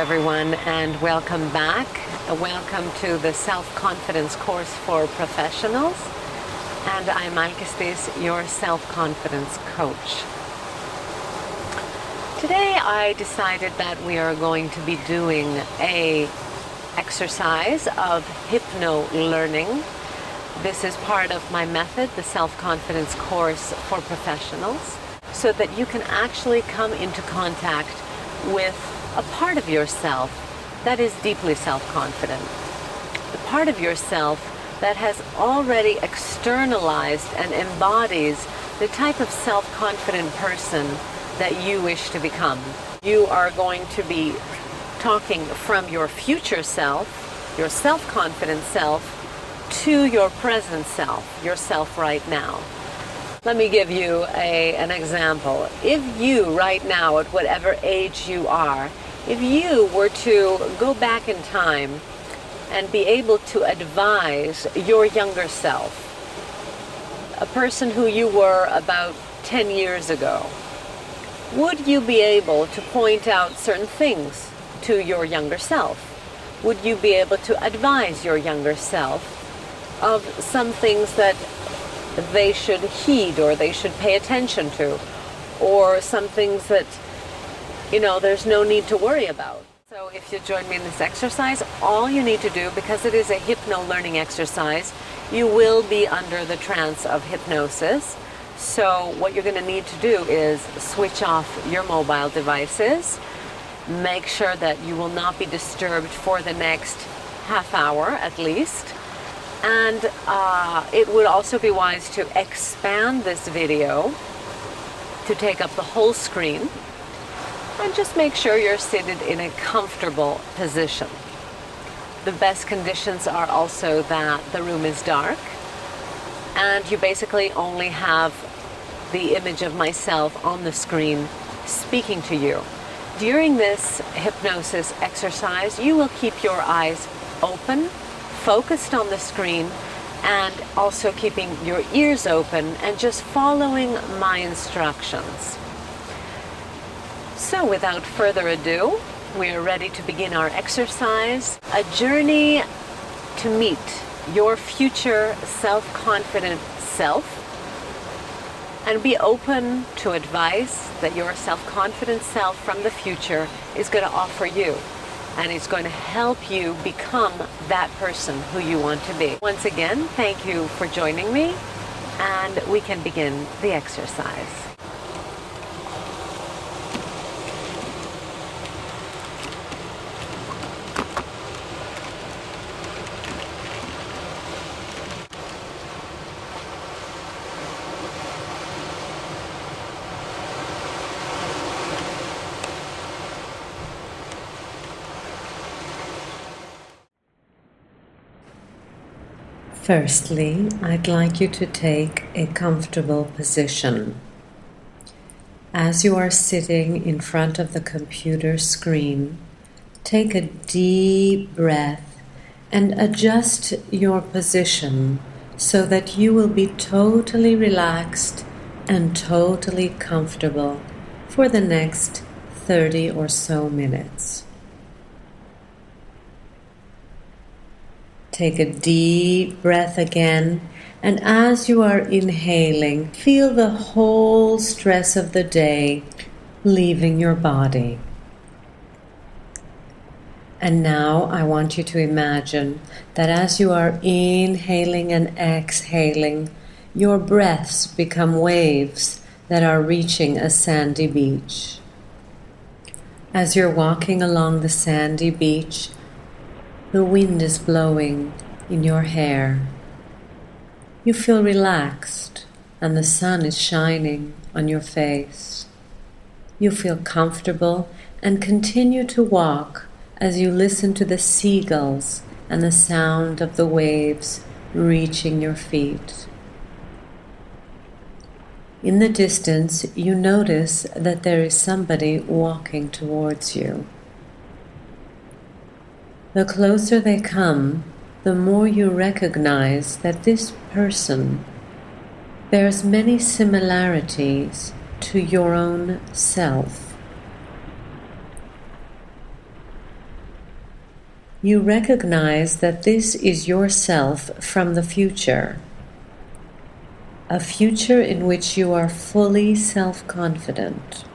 everyone, and welcome back. Welcome to the Self-Confidence course for professionals. And I'm Alkistis, your self-confidence coach. Today I decided that we are going to be doing a exercise of hypno-learning. This is part of my method, the Self-Confidence course for professionals, so that you can actually come into contact with a part of yourself that is deeply self-confident. The part of yourself that has already externalized and embodies the type of self-confident person that you wish to become. You are going to be talking from your future self, your self-confident self, to your present self, yourself right now. Let me give you an example. If you right now, at whatever age you are, if you were to go back in time and be able to advise your younger self, a person who you were about 10 years ago, would you be able to point out certain things to your younger self? Would you be able to advise your younger self of some things that they should heed or they should pay attention to, or some things that, there's no need to worry about? So if you join me in this exercise, all you need to do, because it is a hypno-learning exercise, you will be under the trance of hypnosis. So what you're going to need to do is switch off your mobile devices. Make sure that you will not be disturbed for the next half hour at least. And it would also be wise to expand this video to take up the whole screen. And just make sure you're seated in a comfortable position. The best conditions are also that the room is dark and you basically only have the image of myself on the screen speaking to you. During this hypnosis exercise, you will keep your eyes open, focused on the screen, and also keeping your ears open and just following my instructions. So without further ado, we are ready to begin our exercise, a journey to meet your future self-confident self, and be open to advice that your self-confident self from the future is going to offer you, and it's going to help you become that person who you want to be. Once again, thank you for joining me, and we can begin the exercise. Firstly, I'd like you to take a comfortable position. As you are sitting in front of the computer screen, take a deep breath and adjust your position so that you will be totally relaxed and totally comfortable for the next 30 or so minutes. Take a deep breath again, and as you are inhaling, feel the whole stress of the day leaving your body. And now I want you to imagine that as you are inhaling and exhaling, your breaths become waves that are reaching a sandy beach. As you're walking along the sandy beach, the wind is blowing in your hair. You feel relaxed and the sun is shining on your face. You feel comfortable and continue to walk as you listen to the seagulls and the sound of the waves reaching your feet. In the distance, you notice that there is somebody walking towards you. The closer they come, the more you recognize that this person bears many similarities to your own self. You recognize that this is yourself from the future, a future in which you are fully self-confident.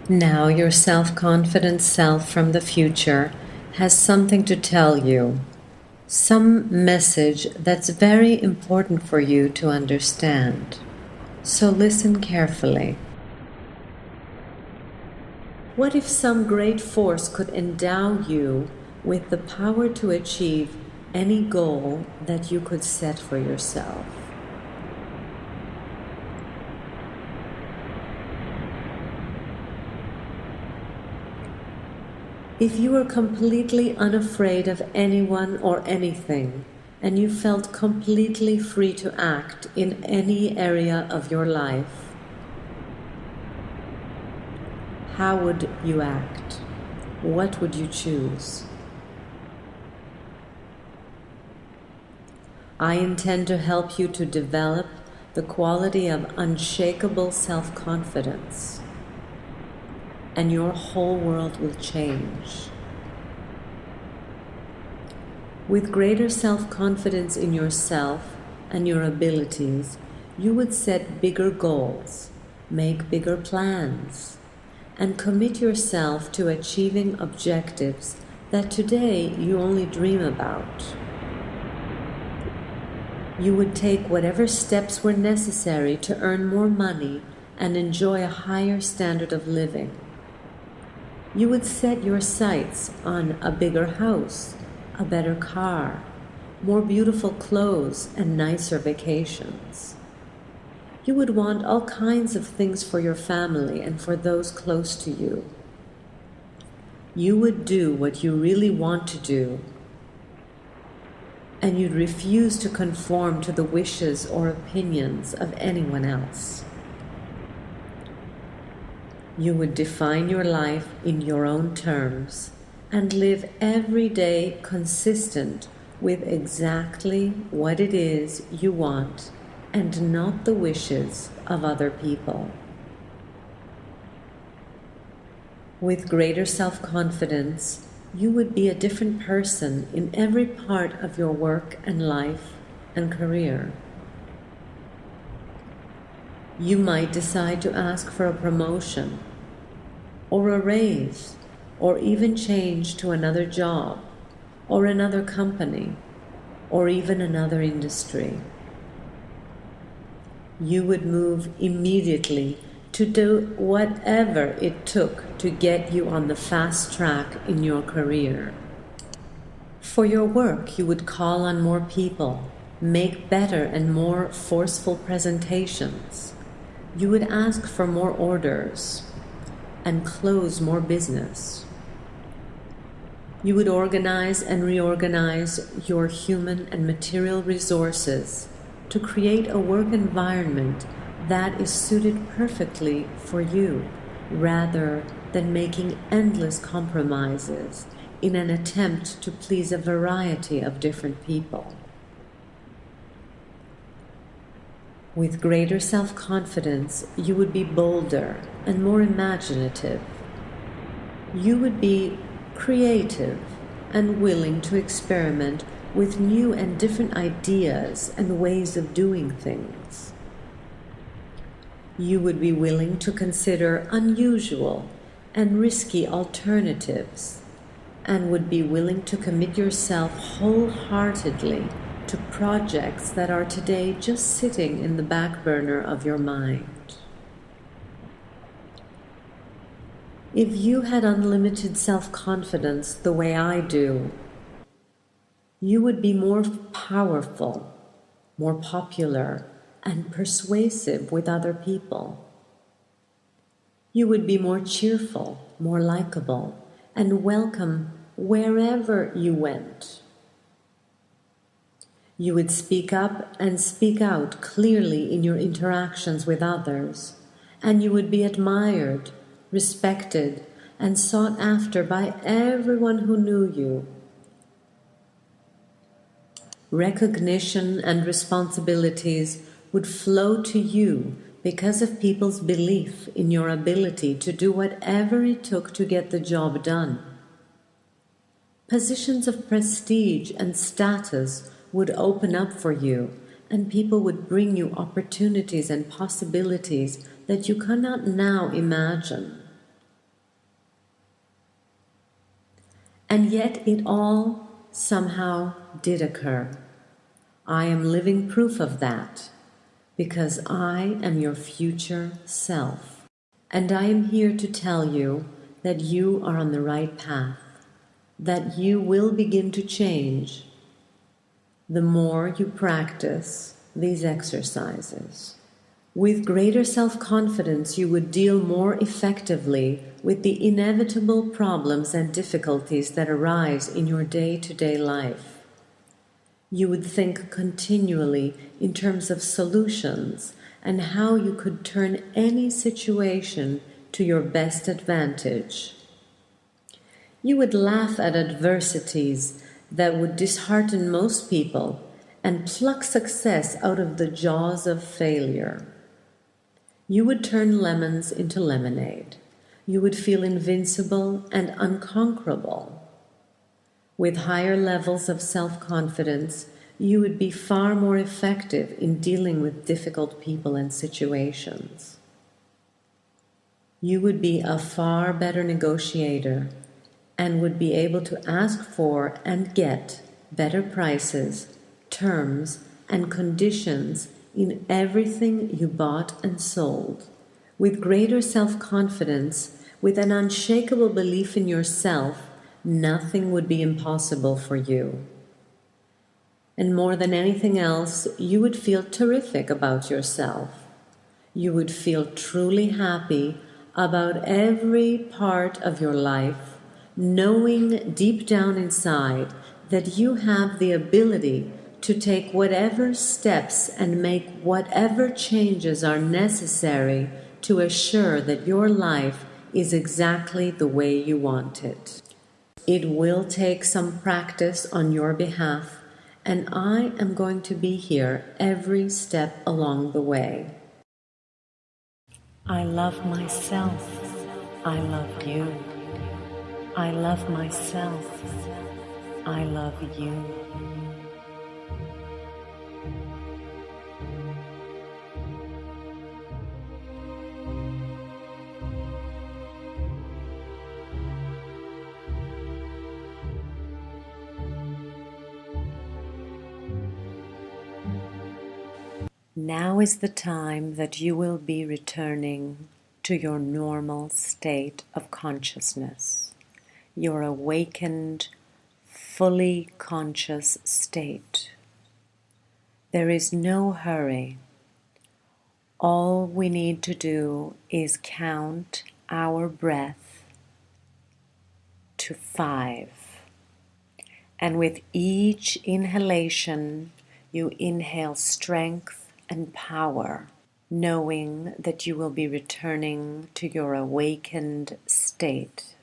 Now your self-confident self from the future has something to tell you, some message that's very important for you to understand. So listen carefully. What if some great force could endow you with the power to achieve any goal that you could set for yourself? If you were completely unafraid of anyone or anything, and you felt completely free to act in any area of your life, how would you act? What would you choose? I intend to help you to develop the quality of unshakable self-confidence, and your whole world will change. With greater self-confidence in yourself and your abilities, you would set bigger goals, make bigger plans, and commit yourself to achieving objectives that today you only dream about. You would take whatever steps were necessary to earn more money and enjoy a higher standard of living. You would set your sights on a bigger house, a better car, more beautiful clothes, and nicer vacations. You would want all kinds of things for your family and for those close to you. You would do what you really want to do, and you'd refuse to conform to the wishes or opinions of anyone else. You would define your life in your own terms and live every day consistent with exactly what it is you want and not the wishes of other people. With greater self-confidence, you would be a different person in every part of your work and life and career. You might decide to ask for a promotion, or a raise, or even change to another job, or another company, or even another industry. You would move immediately to do whatever it took to get you on the fast track in your career. For your work, you would call on more people, make better and more forceful presentations. You would ask for more orders and close more business. You would organize and reorganize your human and material resources to create a work environment that is suited perfectly for you, rather than making endless compromises in an attempt to please a variety of different people. With greater self-confidence, you would be bolder and more imaginative. You would be creative and willing to experiment with new and different ideas and ways of doing things. You would be willing to consider unusual and risky alternatives, and would be willing to commit yourself wholeheartedly to projects that are today just sitting in the back burner of your mind. If you had unlimited self-confidence the way I do, you would be more powerful, more popular, and persuasive with other people. You would be more cheerful, more likable, and welcome wherever you went. You would speak up and speak out clearly in your interactions with others, and you would be admired, respected, and sought after by everyone who knew you. Recognition and responsibilities would flow to you because of people's belief in your ability to do whatever it took to get the job done. Positions of prestige and status would open up for you, and people would bring you opportunities and possibilities that you cannot now imagine. And yet it all somehow did occur. I am living proof of that, because I am your future self. And I am here to tell you that you are on the right path, that you will begin to change the more you practice these exercises. With greater self-confidence, you would deal more effectively with the inevitable problems and difficulties that arise in your day-to-day life. You would think continually in terms of solutions and how you could turn any situation to your best advantage. You would laugh at adversities that would dishearten most people and pluck success out of the jaws of failure. You would turn lemons into lemonade. You would feel invincible and unconquerable. With higher levels of self-confidence, you would be far more effective in dealing with difficult people and situations. You would be a far better negotiator and would be able to ask for and get better prices, terms, and conditions in everything you bought and sold. With greater self-confidence, with an unshakable belief in yourself, nothing would be impossible for you. And more than anything else, you would feel terrific about yourself. You would feel truly happy about every part of your life, knowing deep down inside that you have the ability to take whatever steps and make whatever changes are necessary to assure that your life is exactly the way you want it. It will take some practice on your behalf, and I am going to be here every step along the way. I love myself. I love you. I love myself. I love you. Now is the time that you will be returning to your normal state of consciousness, your awakened, fully conscious state. There is no hurry. All we need to do is count our breath to 5. And with each inhalation, you inhale strength and power, knowing that you will be returning to your awakened state.